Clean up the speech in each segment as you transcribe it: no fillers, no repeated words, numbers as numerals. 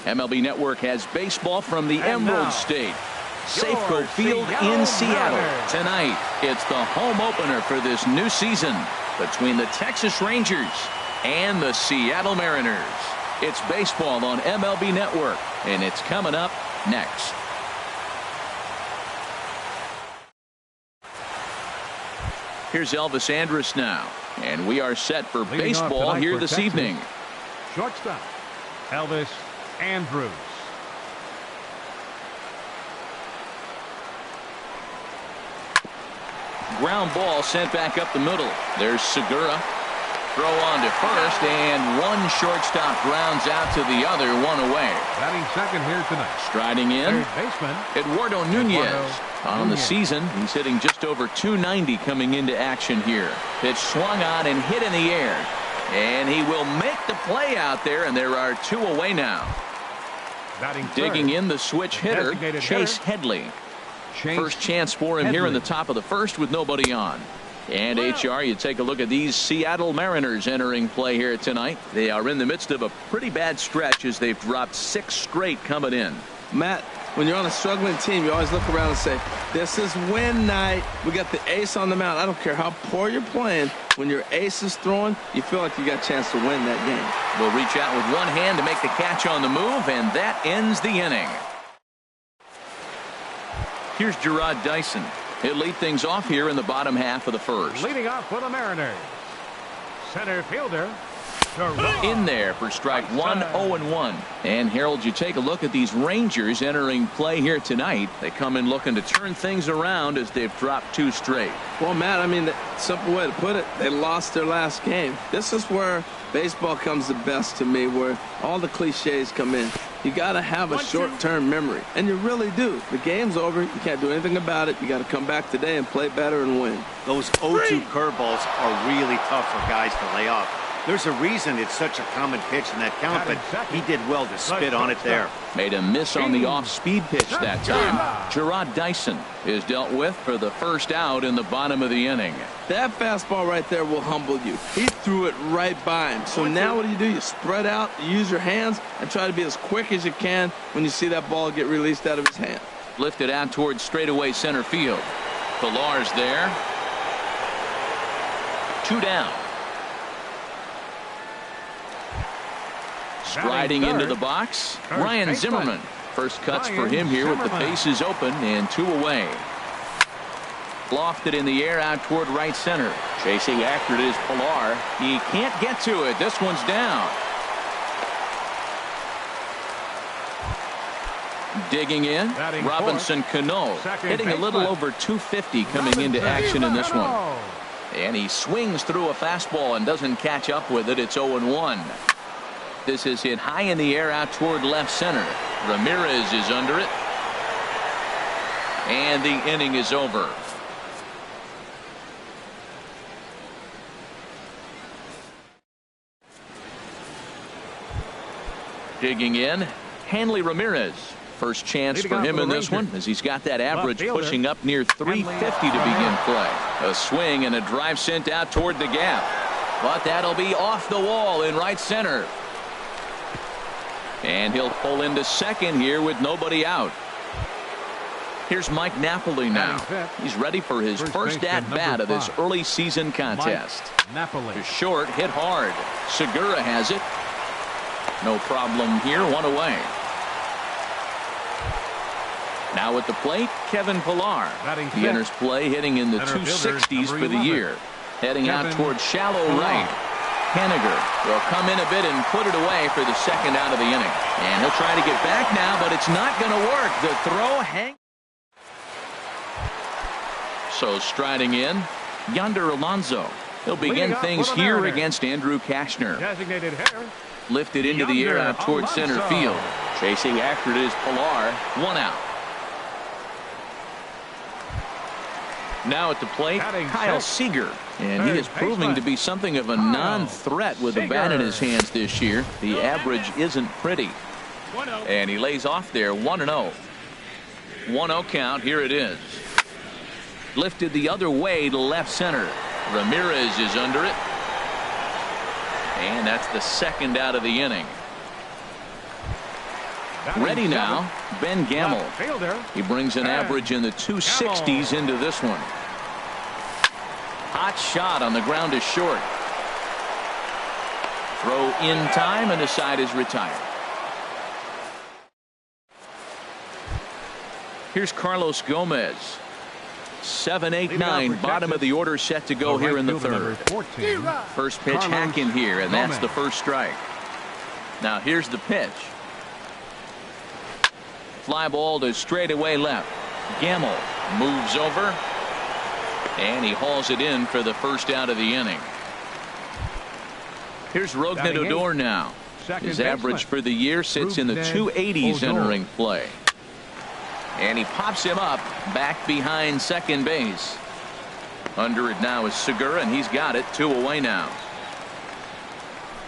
MLB Network has baseball from the Emerald State. Safeco Field in Seattle. Tonight, it's the home opener for this new season between the Texas Rangers and the Seattle Mariners. It's baseball on MLB Network, and it's coming up next. Here's Elvis Andrus now, and we are set for baseball here this evening. Shortstop, Elvis Andrus. Ground ball sent back up the middle. There's Segura. Throw on to first, and one shortstop grounds out to the other, one away. Batting second here tonight. Striding in, Third baseman, Eduardo Nunez. On the season, he's hitting just over 290 coming into action here. Pitch swung on and hit in the air. And he will make the play out there, and there are two away now. Batting digging third, in, the switch hitter, Chase Headley. First chance for him here in the top of the first with nobody on. And HR, you take a look at these Seattle Mariners entering play here tonight. They are in the midst of a pretty bad stretch as they've dropped 6 straight coming in. Matt, when you're on a struggling team, you always look around and say, this is win night. We got the ace on the mound. I don't care how poor you're playing. When your ace is throwing, you feel like you got a chance to win that game. Will reach out with one hand to make the catch on the move, and that ends the inning. Here's Gerard Dyson. He'll lead things off here in the bottom half of the first. Leading off for the Mariners, center fielder, in there for strike one, 0-1. And Harold, you take a look at these Rangers entering play here tonight. They come in looking to turn things around as they've dropped 2 straight. Well, Matt, I mean, the simple way to put it, they lost their last game. This is where baseball comes the best to me, where all the cliches come in. You got to have a short-term memory, and you really do. The game's over. You can't do anything about it. You got to come back today and play better and win. Those 0-2 curveballs are really tough for guys to lay off. There's a reason it's such a common pitch in that count, but he did well to spit on it there. Made a miss on the off-speed pitch that time. Gerard Dyson is dealt with for the first out in the bottom of the inning. That fastball right there will humble you. He threw it right by him. So now what do? You spread out, you use your hands, and try to be as quick as you can when you see that ball get released out of his hand. Lifted out towards straightaway center field. Pilar's there. 2 down. Striding into the box, Ryan Zimmerman. First cuts for him here with the bases open and 2 away. Lofted in the air out toward right center. Chasing after it is Pilar. He can't get to it. This one's down. Digging in, Robinson Cano. Hitting a little over 250 coming into action in this one. And he swings through a fastball and doesn't catch up with it. It's 0-1. This is hit high in the air out toward left center. Ramirez is under it. And the inning is over. Digging in, Hanley Ramirez. First chance for him in this one, as he's got that average pushing up near 350 to begin play. A swing and a drive sent out toward the gap. But that'll be off the wall in right center. And he'll pull into second here with nobody out. Here's Mike Napoli now. He's ready for his first at-bat of this early season contest. To short, hit hard. Segura has it. No problem here, 1 away. Now at the plate, Kevin Pilar. He enters play hitting in the 260s for the year. Heading out towards shallow right. Henniger will come in a bit and put it away for the second out of the inning. And he'll try to get back now, but it's not going to work. The throw hangs. So striding in, Yonder Alonso. He'll begin things here against Andrew Kashner. Lifted into the air out towards center field. Chasing after it is Pilar. 1 out. Now at the plate, Kyle Seager. And he is proving to be something of a non-threat with a bat in his hands this year. The average isn't pretty. And he lays off there, 1-0. 1-0 count. Here it is. Lifted the other way to left center. Ramirez is under it. And that's the second out of the inning. Ready now, Ben Gamble. Left fielder. He brings an average in the 260s into this one. Hot shot on the ground is short. Throw in time, and the side is retired. Here's Carlos Gomez. 7, 8, 9, bottom of the order set to go here in the third. First pitch hack in here, and that's the first strike. Now here's the pitch. Fly ball to straightaway left. Gamble moves over, and he hauls it in for the first out of the inning. Here's Rougned Odor now. His average for the year sits in the 280s entering play. And he pops him up back behind second base. Under it now is Segura, and he's got it. 2 away now.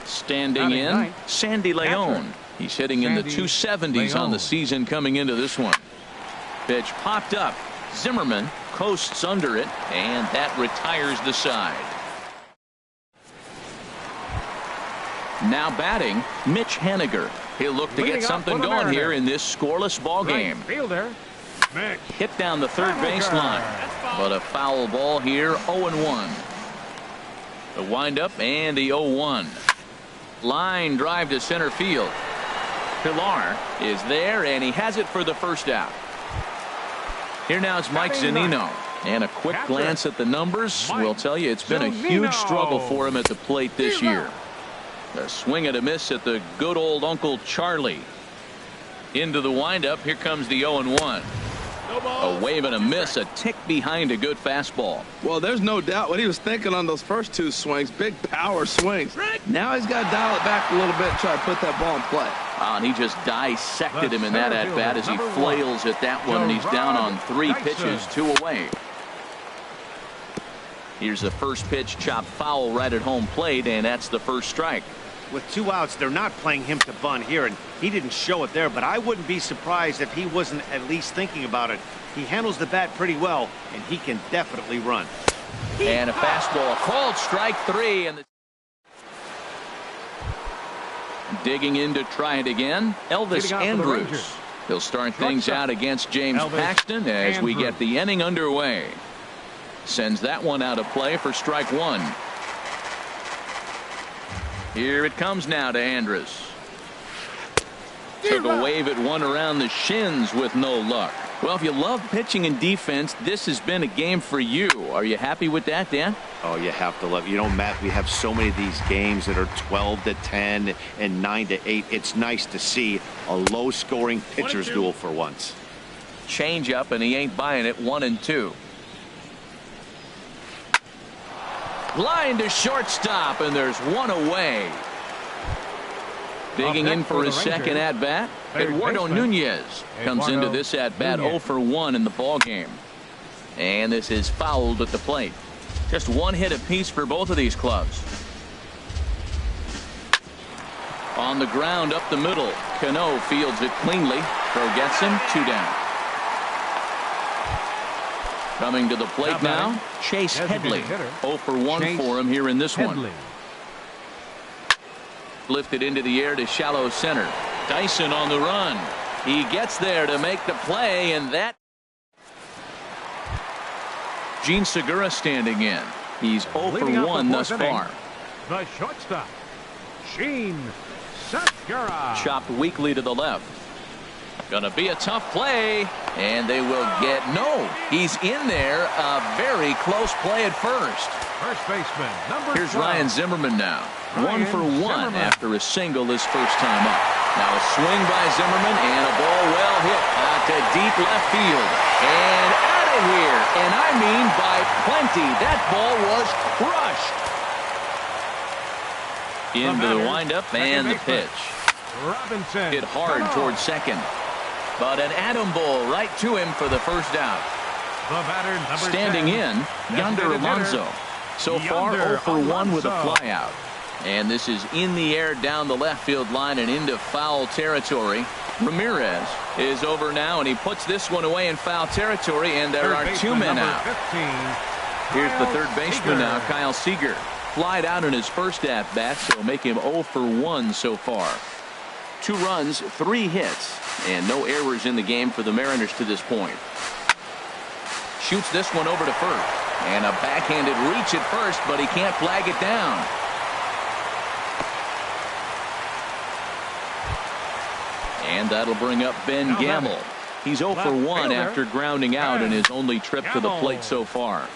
Standing in, Sandy Leon. He's hitting in the 270s on the season coming into this one. Pitch popped up. Zimmerman coasts under it, and that retires the side. Now batting, Mitch Haniger. He'll look to get something going here in this scoreless ball game. Hit down the third baseline, but a foul ball here. 0-1. The windup and the 0-1. Line drive to center field. Pilar is there, and he has it for the first out. Here now is Mike Zunino, and a quick glance at the numbers will tell you it's been a huge struggle for him at the plate this year. A swing and a miss at the good old Uncle Charlie. Into the windup. Here comes the 0-1. A wave and a miss, a tick behind a good fastball. Well, there's no doubt what he was thinking on those first 2 swings. Big power swings. Now he's got to dial it back a little bit and try to put that ball in play. And he just dissected him in that at bat as he flails at that one, and he's down on 3 pitches, 2 away. Here's the first pitch, chopped foul right at home plate, and that's the first strike. With 2 outs, they're not playing him to bunt here, and he didn't show it there, but I wouldn't be surprised if he wasn't at least thinking about it. He handles the bat pretty well, and he can definitely run. And a fastball called strike 3, and digging in to try it again, Elvis Andrus. He'll start things out against James Paxton as we get the inning underway. Sends that one out of play for strike 1. Here it comes now to Andrus. Took a wave at one around the shins with no luck. Well, if you love pitching and defense, this has been a game for you. Are you happy with that, Dan? Oh, you have to love it. You know, Matt, we have so many of these games that are 12-10 and 9-8. It's nice to see a low-scoring pitcher's duel for once. Change up, and he ain't buying it. 1-2. Line to shortstop, and there's 1 away. Digging in for his second at-bat, Eduardo Nunez comes into this at-bat 0 for 1 in the ball game. And this is fouled at the plate. Just 1 hit apiece for both of these clubs. On the ground up the middle, Cano fields it cleanly. Throw gets him. 2 down. Coming to the plate now, Chase Headley. 0 for 1 for him here in this one. Lifted into the air to shallow center. Dyson on the run. He gets there to make the play, and that. Gene Segura standing in. He's 0 for 1 thus far. The shortstop, Gene Segura. Chopped weakly to the left. Gonna be a tough play, and they will get no. He's in there. A very close play at first. First baseman, number 12. Here's Ryan Zimmerman now. 1 for 1 after a single his first time up. Now a swing by Zimmerman, and a ball well hit out to deep left field. And out of here. And I mean by plenty. That ball was crushed. Into the windup and the pitch. Robinson. Hit hard towards second. But an atom ball right to him for the first out. The batter, number Standing 10. in, Yonder Alonso. So far 0 for 1 with a flyout. And this is in the air down the left field line and into foul territory. Ramirez is over now, and he puts this one away in foul territory, and there are 2 men out. 15, Here's the third baseman now, Kyle Seager. Flied out in his first at-bat, so make him 0 for 1 so far. 2 runs, 3 hits, and no errors in the game for the Mariners to this point. Shoots this one over to first. And a backhanded reach at first, but he can't flag it down. And that'll bring up Ben Gamble. He's 0 for 1 after grounding out in his only trip to the plate so far.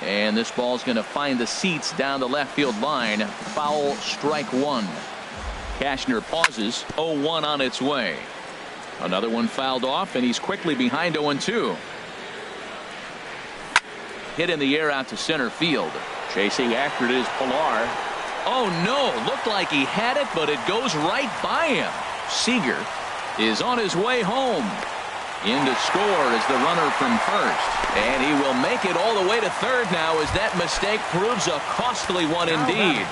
And this ball's going to find the seats down the left field line. Foul, strike 1. Cashner pauses. 0-1 on its way. Another one fouled off, and he's quickly behind 0-2. Hit in the air out to center field. Chasing after it is Pilar. Oh no, looked like he had it, but it goes right by him. Seager is on his way home. In to score is the runner from first. And he will make it all the way to third now as that mistake proves a costly one indeed.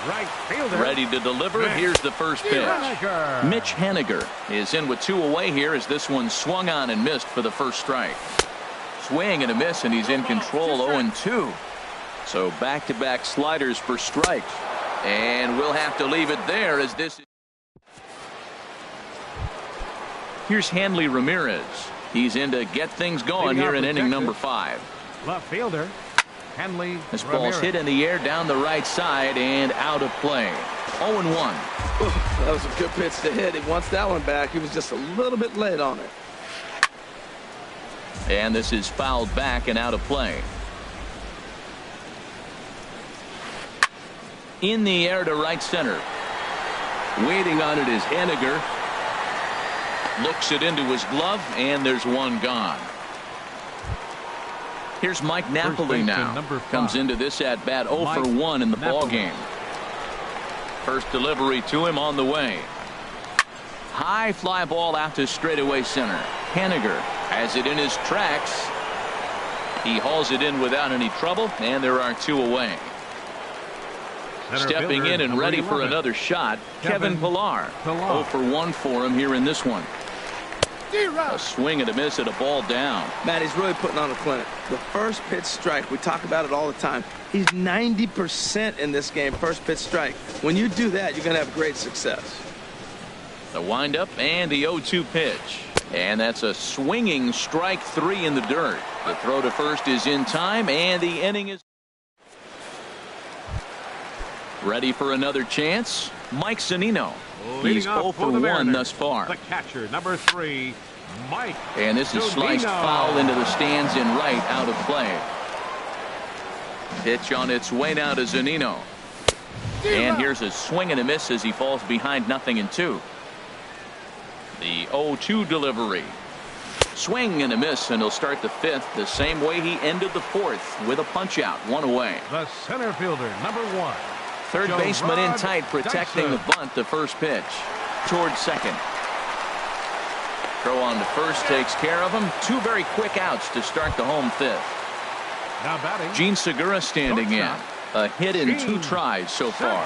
Right fielder. Ready to deliver. Here's the first pitch. Mitch Haniger is in with 2 away here as this one swung on and missed for the first strike. Swing and a miss, and he's in control. 0-2. So back-to-back sliders for strikes. And we'll have to leave it there as this. Here's Hanley Ramirez. He's in to get things going here in inning number 5. Left fielder. Hanley This ball's hit in the air down the right side and out of play. 0-1. That was a good pitch to hit. He wants that one back. He was just a little bit late on it. And this is fouled back and out of play. In the air to right center. Waiting on it is Haniger. Looks it into his glove, and there's one gone. Here's Mike Napoli now. Comes into this at bat 0 for 1 in the ball game. First delivery to him on the way. High fly ball out to straightaway center. Haniger has it in his tracks. He hauls it in without any trouble, and there are 2 away. Stepping in and ready for another shot, Kevin Pilar. 0 for 1 for him here in this one. A swing and a miss at a ball down. Matt, he's really putting on a clinic. The first pitch strike, we talk about it all the time. He's 90% in this game, first pitch strike. When you do that, you're going to have great success. The windup and the 0-2 pitch. And that's a swinging strike 3 in the dirt. The throw to first is in time, and the inning is ready for another chance. Mike Zunino. He's 0 for 1 thus far. The catcher, number 3, Mike. And this is sliced foul into the stands in right, out of play. Pitch on its way now to Zunino. And here's a swing and a miss as he falls behind 0-2. The 0-2 delivery. Swing and a miss, and he'll start the 5th the same way he ended the 4th with a punch out, 1 away. The center fielder, number 1. Third baseman in tight, protecting the bunt. The first pitch towards second. Throw on to first takes care of him. 2 very quick outs to start the home 5th. Now batting, Gene Segura standing in. A hit in 2 tries so far.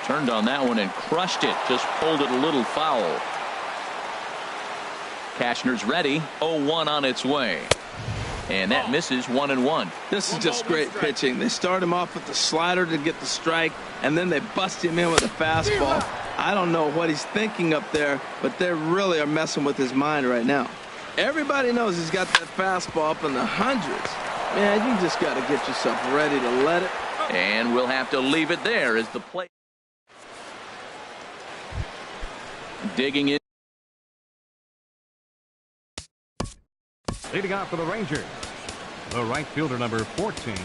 Turned on that one and crushed it. Just pulled it a little foul. Cashner's ready. 0-1 on its way. And that misses 1-1. This is just great pitching. They start him off with the slider to get the strike, and then they bust him in with a fastball. I don't know what he's thinking up there, but they really are messing with his mind right now. Everybody knows he's got that fastball up in the hundreds. Man, you just got to get yourself ready to let it. And we'll have to leave it there as the play. Digging in. Leading off for the Rangers, the right fielder, number 14,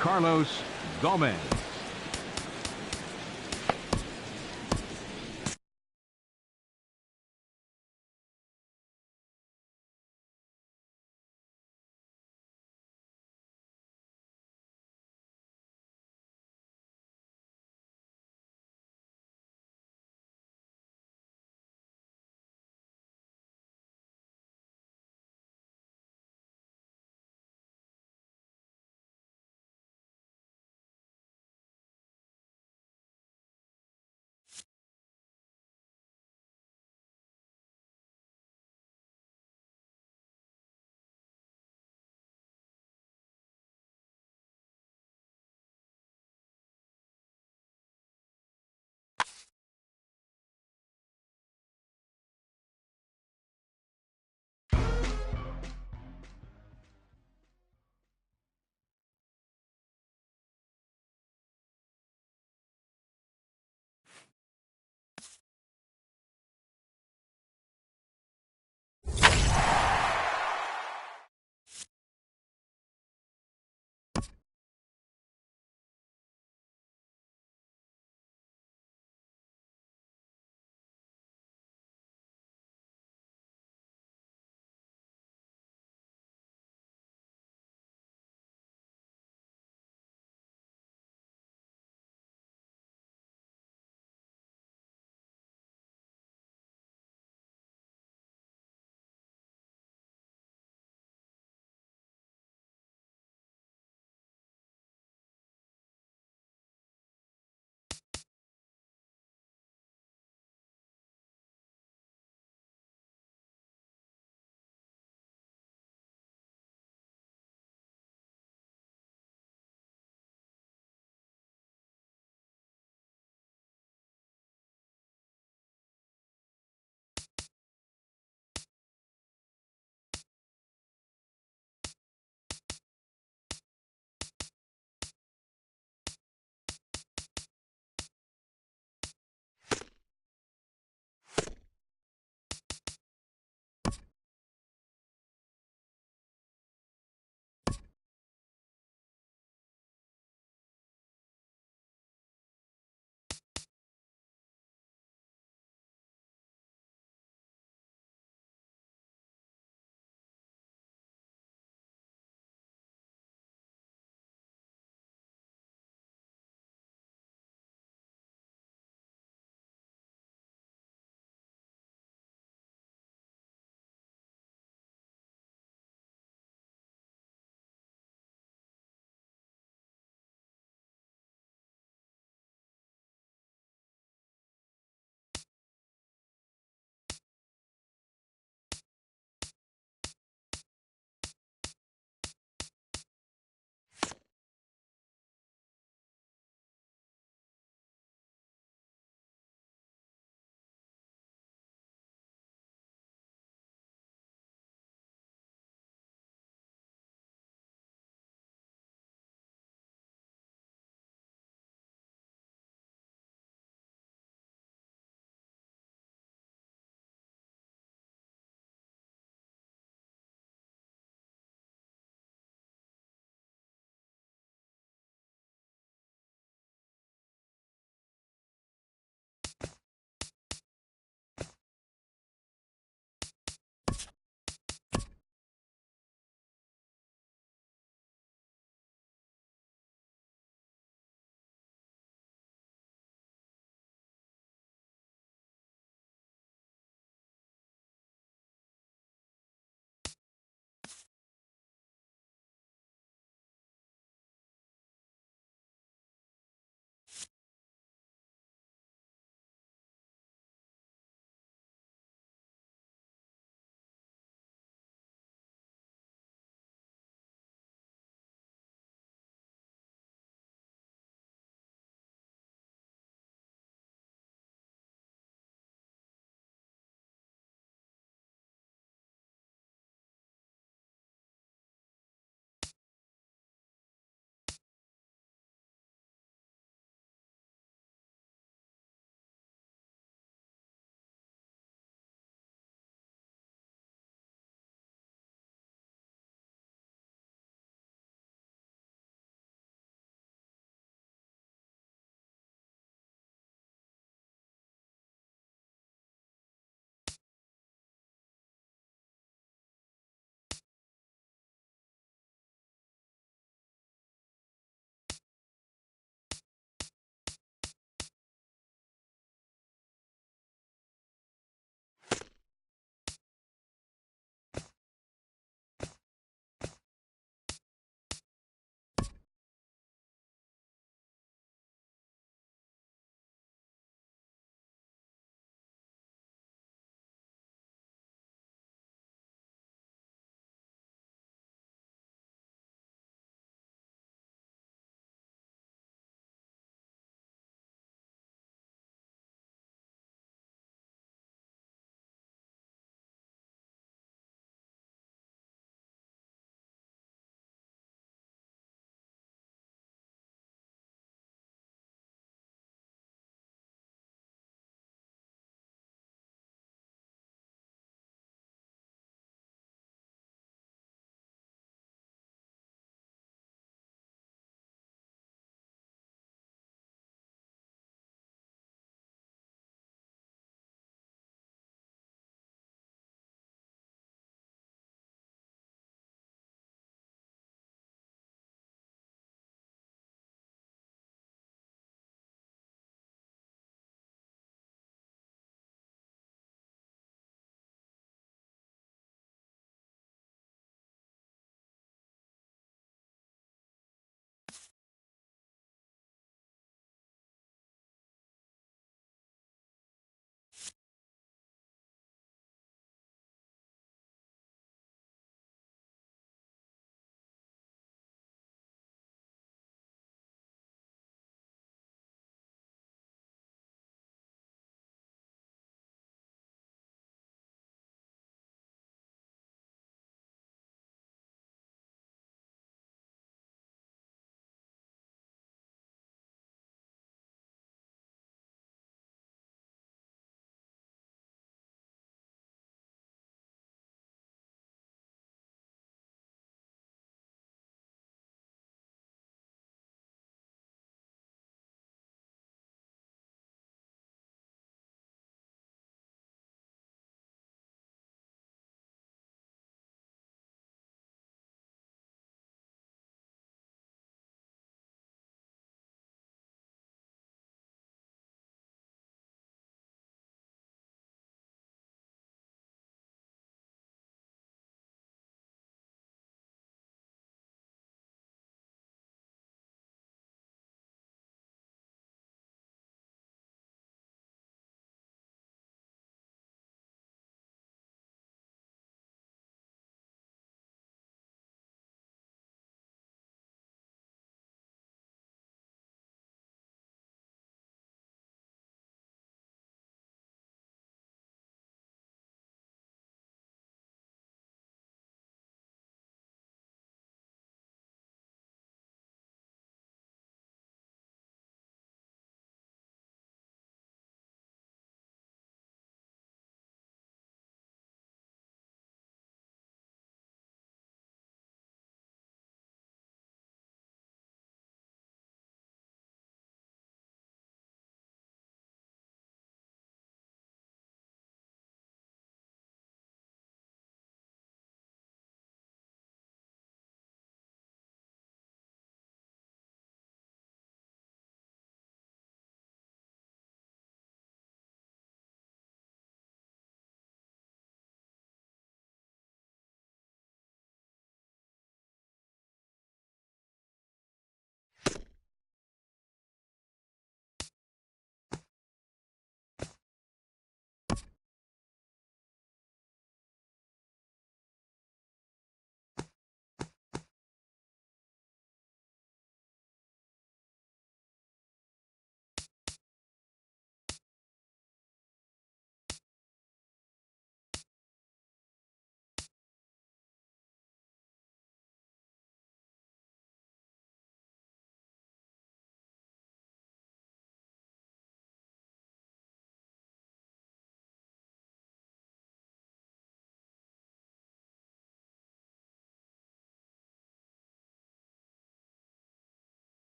Carlos Gomez.